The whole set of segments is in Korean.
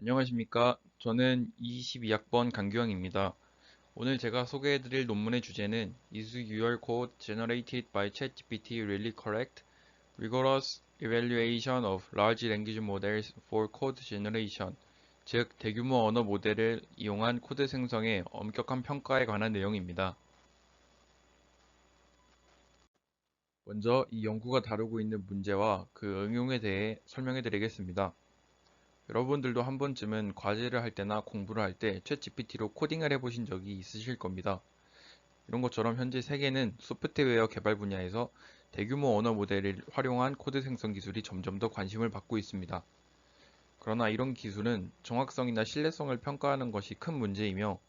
안녕하십니까. 저는 22학번 강규영입니다. 오늘 제가 소개해드릴 논문의 주제는 Is your code generated by ChatGPT really correct? Rigorous evaluation of large language models for code generation. 즉, 대규모 언어 모델을 이용한 코드 생성의 엄격한 평가에 관한 내용입니다. 먼저 이 연구가 다루고 있는 문제와 그 응용에 대해 설명해 드리겠습니다. 여러분들도 한 번쯤은 과제를 할 때나 공부를 할 때 챗GPT로 코딩을 해보신 적이 있으실 겁니다. 이런 것처럼 현재 세계는 소프트웨어 개발 분야에서 대규모 언어 모델을 활용한 코드 생성 기술이 점점 더 관심을 받고 있습니다. 그러나 이런 기술은 정확성이나 신뢰성을 평가하는 것이 큰 문제이며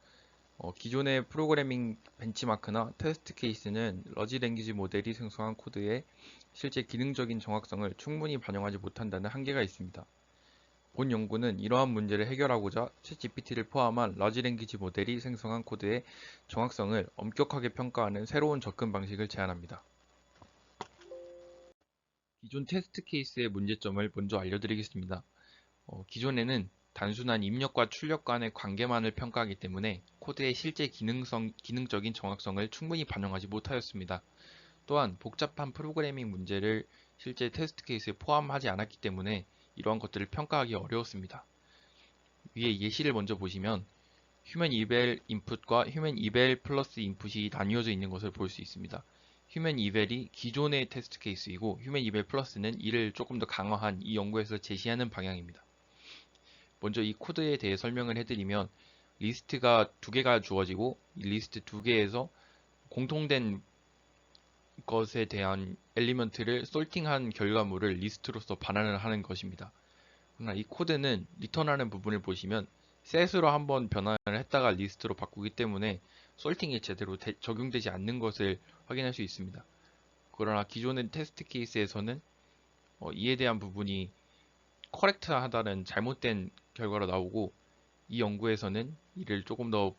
기존의 프로그래밍 벤치마크나 테스트 케이스는 러지 랭귀지 모델이 생성한 코드의 실제 기능적인 정확성을 충분히 반영하지 못한다는 한계가 있습니다. 본 연구는 이러한 문제를 해결하고자 챗GPT를 포함한 라지 랭귀지 모델이 생성한 코드의 정확성을 엄격하게 평가하는 새로운 접근 방식을 제안합니다. 기존 테스트 케이스의 문제점을 먼저 알려드리겠습니다. 기존에는 단순한 입력과 출력 간의 관계만을 평가하기 때문에 코드의 실제 기능적인 정확성을 충분히 반영하지 못하였습니다. 또한 복잡한 프로그래밍 문제를 실제 테스트 케이스에 포함하지 않았기 때문에 이러한 것들을 평가하기 어려웠습니다. 위에 예시를 먼저 보시면 휴먼 이벨 인풋과 휴먼 이벨 플러스 인풋이 나뉘어져 있는 것을 볼 수 있습니다. 휴먼 이벨이 기존의 테스트 케이스이고 휴먼 이벨 플러스는 이를 조금 더 강화한 이 연구에서 제시하는 방향입니다. 먼저 이 코드에 대해 설명을 해드리면 리스트가 두 개가 주어지고 이 리스트 두 개에서 공통된 것에 대한 엘리먼트를 솔팅한 결과물을 리스트로서 반환을 하는 것입니다. 그러나 이 코드는 리턴하는 부분을 보시면 set으로 한번 변환을 했다가 리스트로 바꾸기 때문에 솔팅이 제대로 적용되지 않는 것을 확인할 수 있습니다. 그러나 기존의 테스트 케이스에서는 이에 대한 부분이 커렉트하다는 잘못된 결과로 나오고 이 연구에서는 이를 조금 더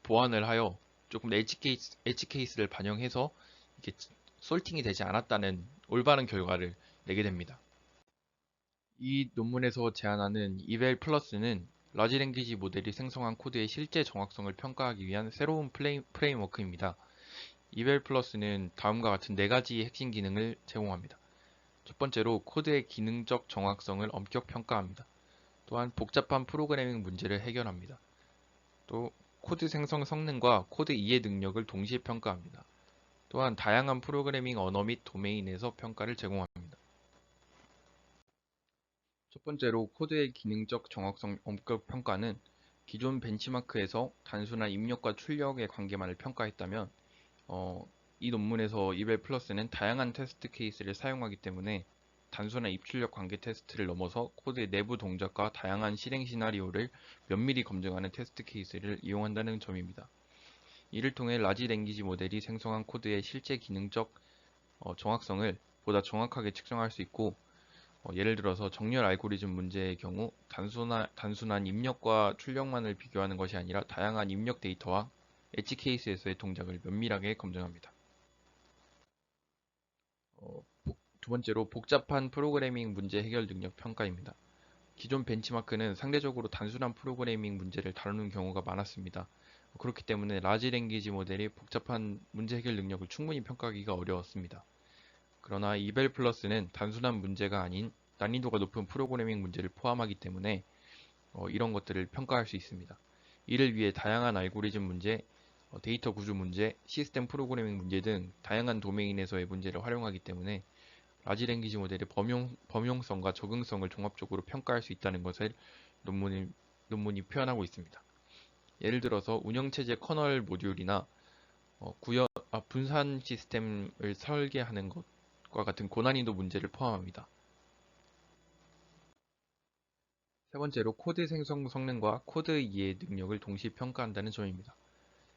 보완을 하여 조금 더 엣지 케이스를 반영해서 이게 솔팅이 되지 않았다는 올바른 결과를 내게 됩니다. 이 논문에서 제안하는 이벨 플러스는 라지 랭귀지 모델이 생성한 코드의 실제 정확성을 평가하기 위한 새로운 프레임워크입니다. 이벨 플러스는 다음과 같은 네 가지의 핵심 기능을 제공합니다. 첫 번째로 코드의 기능적 정확성을 엄격 평가합니다. 또한 복잡한 프로그래밍 문제를 해결합니다. 또 코드 생성 성능과 코드 이해 능력을 동시에 평가합니다. 또한 다양한 프로그래밍 언어 및 도메인에서 평가를 제공합니다. 첫 번째로 코드의 기능적 정확성 엄격 평가는 기존 벤치마크에서 단순한 입력과 출력의 관계만을 평가했다면 이 논문에서 이벨 플러스는 다양한 테스트 케이스를 사용하기 때문에 단순한 입출력 관계 테스트를 넘어서 코드의 내부 동작과 다양한 실행 시나리오를 면밀히 검증하는 테스트 케이스를 이용한다는 점입니다. 이를 통해 라지 랭귀지 모델이 생성한 코드의 실제 기능적 정확성을 보다 정확하게 측정할 수 있고 예를 들어서 정렬 알고리즘 문제의 경우 단순한 입력과 출력만을 비교하는 것이 아니라 다양한 입력 데이터와 엣지 케이스에서의 동작을 면밀하게 검증합니다. 어, 두 번째로 복잡한 프로그래밍 문제 해결 능력 평가입니다. 기존 벤치마크는 상대적으로 단순한 프로그래밍 문제를 다루는 경우가 많았습니다. 그렇기 때문에 라지 랭귀지 모델이 복잡한 문제 해결 능력을 충분히 평가하기가 어려웠습니다. 그러나 이벨 플러스는 단순한 문제가 아닌 난이도가 높은 프로그래밍 문제를 포함하기 때문에 이런 것들을 평가할 수 있습니다. 이를 위해 다양한 알고리즘 문제, 데이터 구조 문제, 시스템 프로그래밍 문제 등 다양한 도메인에서의 문제를 활용하기 때문에 라지 랭귀지 모델의 범용성과 적응성을 종합적으로 평가할 수 있다는 것을 논문이 표현하고 있습니다. 예를 들어서 운영체제 커널 모듈이나 분산 시스템을 설계하는 것과 같은 고난이도 문제를 포함합니다. 세 번째로 코드 생성 성능과 코드 이해 능력을 동시에 평가한다는 점입니다.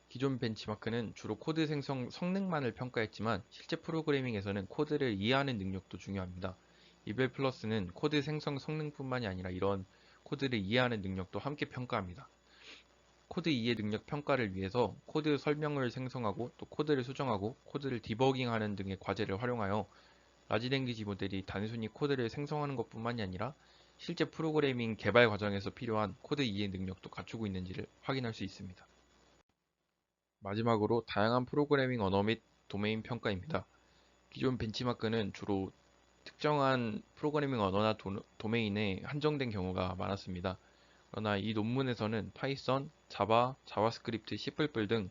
기존 벤치마크는 주로 코드 생성 성능만을 평가했지만 실제 프로그래밍에서는 코드를 이해하는 능력도 중요합니다. 이벨 플러스는 코드 생성 성능뿐만이 아니라 이런 코드를 이해하는 능력도 함께 평가합니다. 코드 이해 능력 평가를 위해서 코드 설명을 생성하고 또 코드를 수정하고 코드를 디버깅하는 등의 과제를 활용하여 라지 랭귀지 모델이 단순히 코드를 생성하는 것뿐만이 아니라 실제 프로그래밍 개발 과정에서 필요한 코드 이해 능력도 갖추고 있는지를 확인할 수 있습니다. 마지막으로 다양한 프로그래밍 언어 및 도메인 평가입니다. 기존 벤치마크는 주로 특정한 프로그래밍 언어나 도메인에 한정된 경우가 많았습니다. 그러나 이 논문에서는 파이썬, 자바, 자바스크립트, C++ 등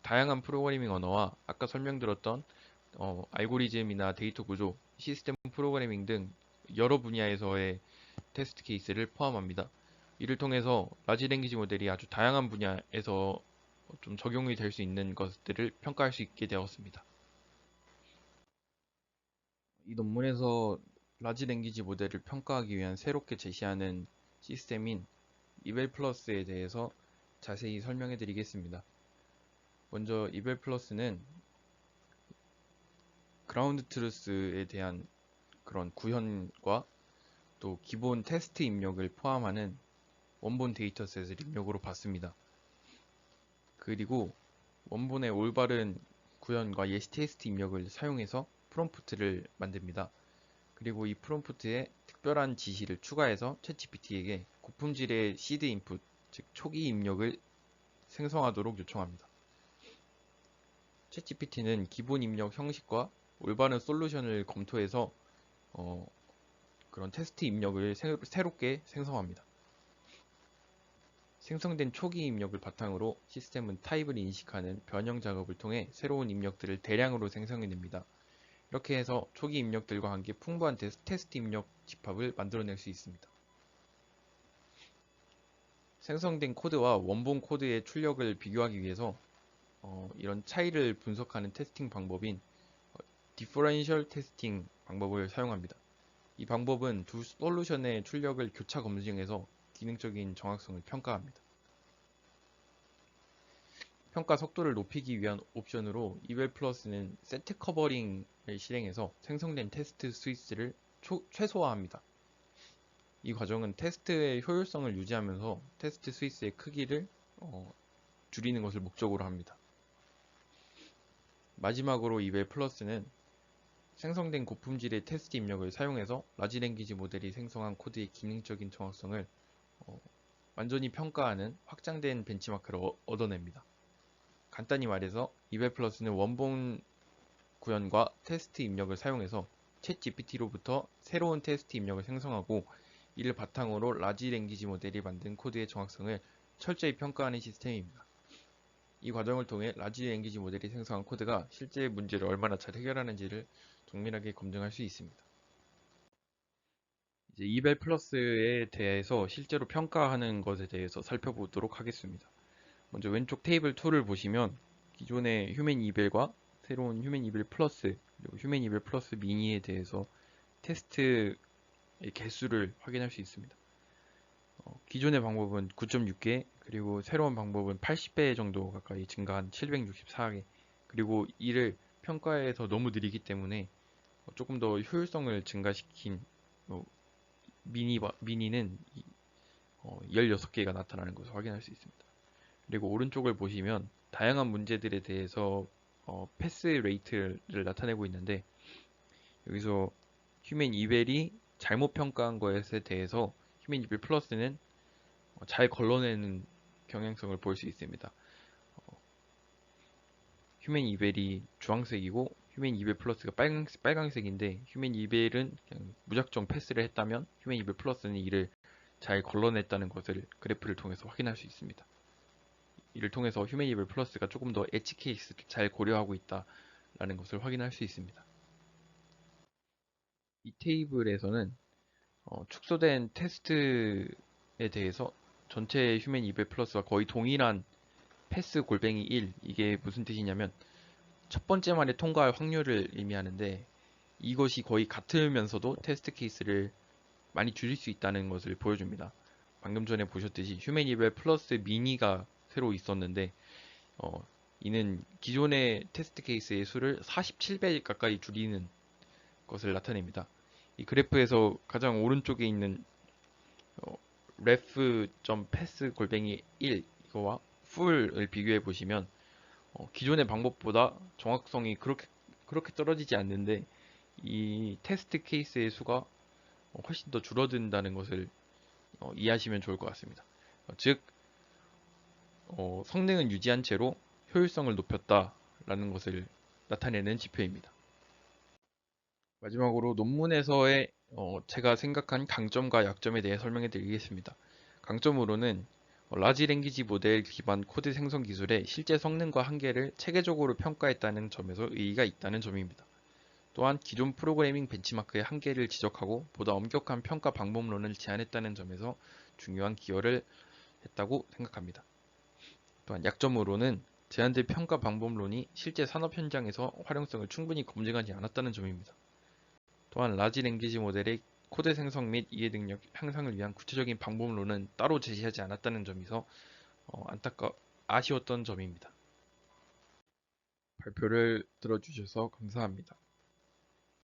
다양한 프로그래밍 언어와 아까 설명드렸던 알고리즘이나 데이터 구조, 시스템 프로그래밍 등 여러 분야에서의 테스트 케이스를 포함합니다. 이를 통해서 라지 랭귀지 모델이 아주 다양한 분야에서 좀 적용이 될 수 있는 것들을 평가할 수 있게 되었습니다. 이 논문에서 라지 랭귀지 모델을 평가하기 위한 새롭게 제시하는 시스템인 이벨 플러스에 대해서 자세히 설명해 드리겠습니다. 먼저 이벨 플러스는 그라운드 트루스에 대한 그런 구현과 또 기본 테스트 입력을 포함하는 원본 데이터셋을 입력으로 받습니다. 그리고 원본의 올바른 구현과 예시 테스트 입력을 사용해서 프롬프트를 만듭니다. 그리고 이 프롬프트에 특별한 지시를 추가해서 챗GPT에게 고품질의 시드 인풋, 즉 초기 입력을 생성하도록 요청합니다. 챗GPT는 기본 입력 형식과 올바른 솔루션을 검토해서 그런 테스트 입력을 새롭게 생성합니다. 생성된 초기 입력을 바탕으로 시스템은 타입을 인식하는 변형 작업을 통해 새로운 입력들을 대량으로 생성해냅니다. 이렇게 해서 초기 입력들과 함께 풍부한 테스트 입력 집합을 만들어낼 수 있습니다. 생성된 코드와 원본 코드의 출력을 비교하기 위해서 이런 차이를 분석하는 테스팅 방법인 디퍼런셜 테스팅 방법을 사용합니다. 이 방법은 두 솔루션의 출력을 교차 검증해서 기능적인 정확성을 평가합니다. 평가 속도를 높이기 위한 옵션으로 이벨 플러스는 세트 커버링을 실행해서 생성된 테스트 수이스를 최소화합니다. 이 과정은 테스트의 효율성을 유지하면서 테스트 수이스의 크기를 줄이는 것을 목적으로 합니다. 마지막으로 이벨 플러스는 생성된 고품질의 테스트 입력을 사용해서 라지 랭귀지 모델이 생성한 코드의 기능적인 정확성을 완전히 평가하는 확장된 벤치마크를 얻어냅니다. 간단히 말해서 이벨 플러스는 원본 구현과 테스트 입력을 사용해서 챗 GPT로부터 새로운 테스트 입력을 생성하고 이를 바탕으로 라지 랭귀지 모델이 만든 코드의 정확성을 철저히 평가하는 시스템입니다. 이 과정을 통해 라지 랭귀지 모델이 생성한 코드가 실제 문제를 얼마나 잘 해결하는지를 정밀하게 검증할 수 있습니다. 이제 이벨 플러스에 대해서 실제로 평가하는 것에 대해서 살펴보도록 하겠습니다. 먼저 왼쪽 테이블 2를 보시면 기존의 휴맨 이벨과 새로운 휴맨 이벨 플러스 그리고 휴맨 이벨 플러스 미니에 대해서 테스트의 개수를 확인할 수 있습니다. 기존의 방법은 9.6개 그리고 새로운 방법은 80배 정도 가까이 증가한 764개 그리고 이를 평가해서 너무 느리기 때문에 조금 더 효율성을 증가시킨 미니는 16개가 나타나는 것을 확인할 수 있습니다. 그리고 오른쪽을 보시면 다양한 문제들에 대해서 패스 레이트를 나타내고 있는데 여기서 휴맨 이벨이 잘못 평가한 것에 대해서 휴맨 이벨 플러스는 잘 걸러내는 경향성을 볼 수 있습니다. 휴맨 이벨이 주황색이고 휴맨 이벨 플러스가 빨강색인데 휴맨 이벨은 그냥 무작정 패스를 했다면 휴맨 이벨 플러스는 이를 잘 걸러냈다는 것을 그래프를 통해서 확인할 수 있습니다. 이를 통해서 휴맨 이벨 플러스가 조금 더 엣지 케이스를 잘 고려하고 있다라는 것을 확인할 수 있습니다. 이 테이블에서는 축소된 테스트에 대해서 전체 휴맨 이벨 플러스와 거의 동일한 패스 골뱅이 1 이게 무슨 뜻이냐면 첫 번째 말에 통과할 확률을 의미하는데 이것이 거의 같으면서도 테스트 케이스를 많이 줄일 수 있다는 것을 보여줍니다. 방금 전에 보셨듯이 휴맨 이벨 플러스 미니가 새로 있었는데 이는 기존의 테스트 케이스의 수를 47배 가까이 줄이는 것을 나타냅니다. 이 그래프에서 가장 오른쪽에 있는 ref.pass 골뱅이 1 이거와 full을 비교해 보시면 기존의 방법보다 정확성이 그렇게 떨어지지 않는데 이 테스트 케이스의 수가 훨씬 더 줄어든다는 것을 이해하시면 좋을 것 같습니다. 즉, 성능은 유지한 채로 효율성을 높였다라는 것을 나타내는 지표입니다. 마지막으로 논문에서의 제가 생각한 강점과 약점에 대해 설명해 드리겠습니다. 강점으로는 라지 랭귀지 모델 기반 코드 생성 기술의 실제 성능과 한계를 체계적으로 평가했다는 점에서 의의가 있다는 점입니다. 또한 기존 프로그래밍 벤치마크의 한계를 지적하고 보다 엄격한 평가 방법론을 제안했다는 점에서 중요한 기여를 했다고 생각합니다. 또한 약점으로는 제안된 평가 방법론이 실제 산업 현장에서 활용성을 충분히 검증하지 않았다는 점입니다. 또한 라지 랭귀지 모델의 코드 생성 및 이해 능력 향상을 위한 구체적인 방법론은 따로 제시하지 않았다는 점에서 아쉬웠던 점입니다. 발표를 들어주셔서 감사합니다.